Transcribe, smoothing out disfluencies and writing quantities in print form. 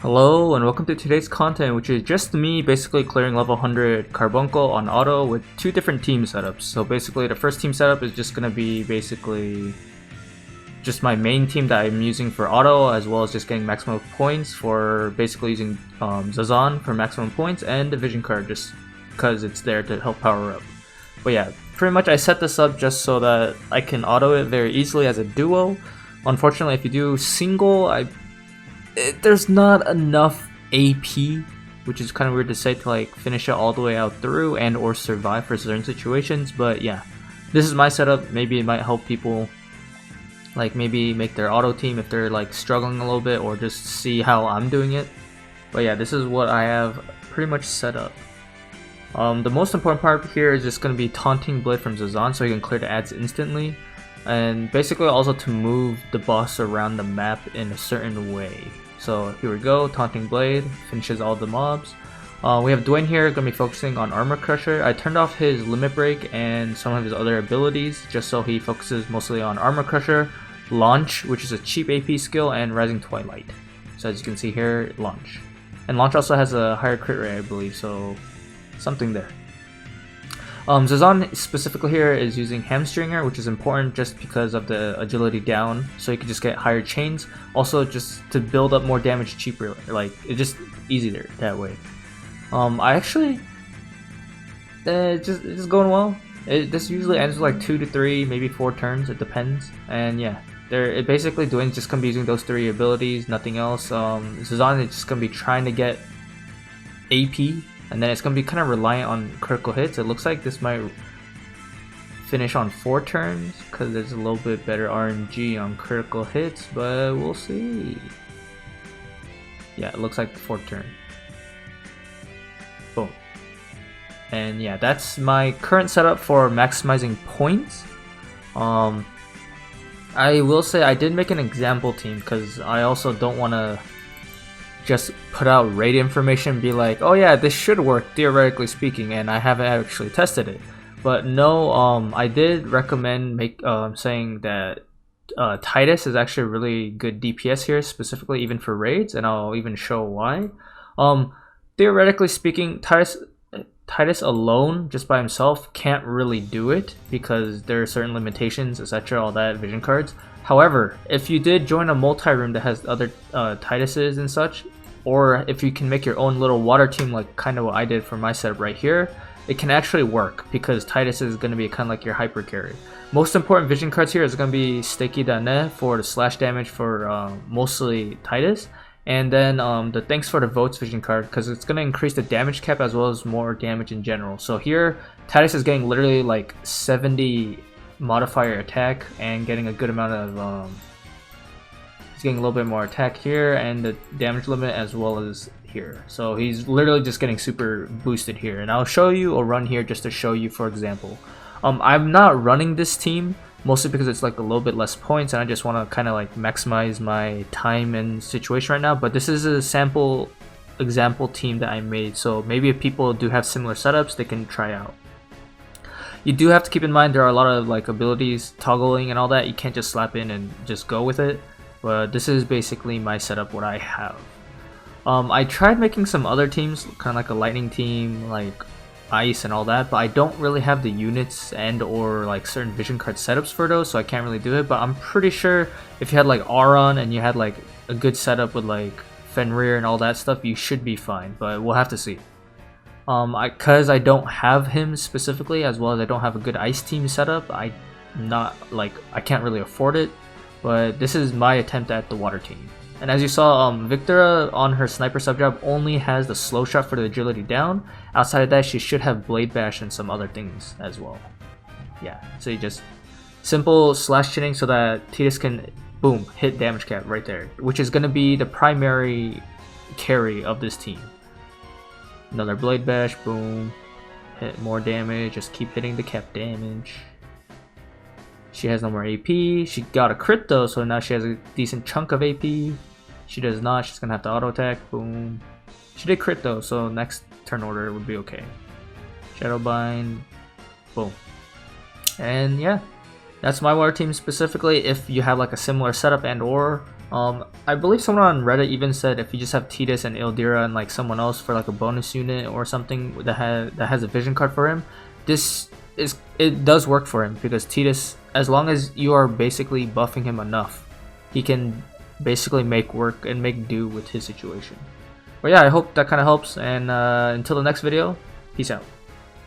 Hello and welcome to today's content, which is just me basically clearing level 100 Carbuncle on auto with two different team setups. So basically the first team setup is just going to be basically just my main team that I'm using for auto, as well as just getting maximum points for basically using Zazan for maximum points, and the vision card just because it's there to help power up. But yeah, pretty much I set this up just so that I can auto it very easily as a duo. Unfortunately, if you do single, there's not enough AP, which is kind of weird to say, to like finish it all the way out through and or survive for certain situations. But yeah, this is my setup. Maybe it might help people like maybe make their auto team if they're like struggling a little bit, or just see how I'm doing it. But yeah, this is what I have pretty much set up. The most important part here is just going to be Taunting Blade from Zazan, so you can clear the ads instantly, and basically also to move the boss around the map in a certain way. So here we go, Taunting Blade finishes all the mobs. We have Dwayne here, going to be focusing on Armor Crusher. I turned off his Limit Break and some of his other abilities just so he focuses mostly on Armor Crusher, Launch, which is a cheap AP skill, and Rising Twilight. So as you can see here, Launch. And Launch also has a higher crit rate, I believe, so something there. Zazan specifically here is using Hamstringer, which is important just because of the agility down, so you can just get higher chains. Also just to build up more damage cheaper, like it's just easier that way. I actually it's just going well. This usually ends with like 2 to 3, maybe 4 turns, it depends. And yeah, it basically Dwayne's just gonna be using those 3 abilities, nothing else. Zazan is just gonna be trying to get AP, and then it's going to be kind of reliant on critical hits. It looks like this might finish on 4 turns because there's a little bit better RNG on critical hits, but we'll see. Yeah, it looks like the 4th turn. Boom. And yeah, that's my current setup for maximizing points. I will say I did make an example team because I also don't want to just put out raid information and be like, oh yeah, this should work theoretically speaking, and I haven't actually tested it. But no, I did recommend saying that Tidus is actually a really good DPS here, specifically even for raids, and I'll even show why. Theoretically speaking, Tidus alone, just by himself, can't really do it because there are certain limitations, etc., all that, vision cards. However, if you did join a multi-room that has other Tiduses and such, or if you can make your own little water team, like kind of what I did for my setup right here, it can actually work because Tidus is going to be kind of like your hyper carry. Most important vision cards here is going to be Sticky Dane for the slash damage for mostly Tidus, and then the Thanks for the Votes vision card because it's going to increase the damage cap as well as more damage in general. So here, Tidus is getting literally like 70 modifier attack and getting a good amount of he's getting a little bit more attack here and the damage limit as well as here, so he's literally just getting super boosted here. And I'll show you a run here just to show you, for example. I'm not running this team mostly because it's like a little bit less points and I just want to kind of like maximize my time and situation right now, but this is a sample example team that I made, so maybe if people do have similar setups they can try out. You do have to keep in mind there are a lot of like abilities, toggling and all that. You can't just slap in and just go with it. But this is basically my setup, what I have. I tried making some other teams, kind of like a lightning team, like ice and all that, but I don't really have the units and or like certain vision card setups for those, so I can't really do it. But I'm pretty sure if you had like Auron and you had like a good setup with like Fenrir and all that stuff, you should be fine, but we'll have to see. Because I don't have him specifically, as well as I don't have a good ice team setup, I can't really afford it. But this is my attempt at the water team. And as you saw, Victora on her sniper sub job only has the slow shot for the agility down. Outside of that, she should have blade bash and some other things as well. Yeah, so you just simple slash chinning so that Tidus can boom hit damage cap right there, which is going to be the primary carry of this team. Another blade bash, boom, hit more damage, just keep hitting the cap damage. She has no more AP, she got a crit though, so now she has a decent chunk of AP. She does not, she's gonna have to auto attack, boom. She did crit though, so next turn order would be okay. Shadowbind, boom. And yeah, that's my water team specifically. If you have like a similar setup and or I believe someone on Reddit even said if you just have Tidus and Ildira and like someone else for like a bonus unit or something that has a vision card for him, it does work for him, because Tidus, as long as you are basically buffing him enough, he can basically make work and make do with his situation. But yeah, I hope that kind of helps, and until the next video, peace out.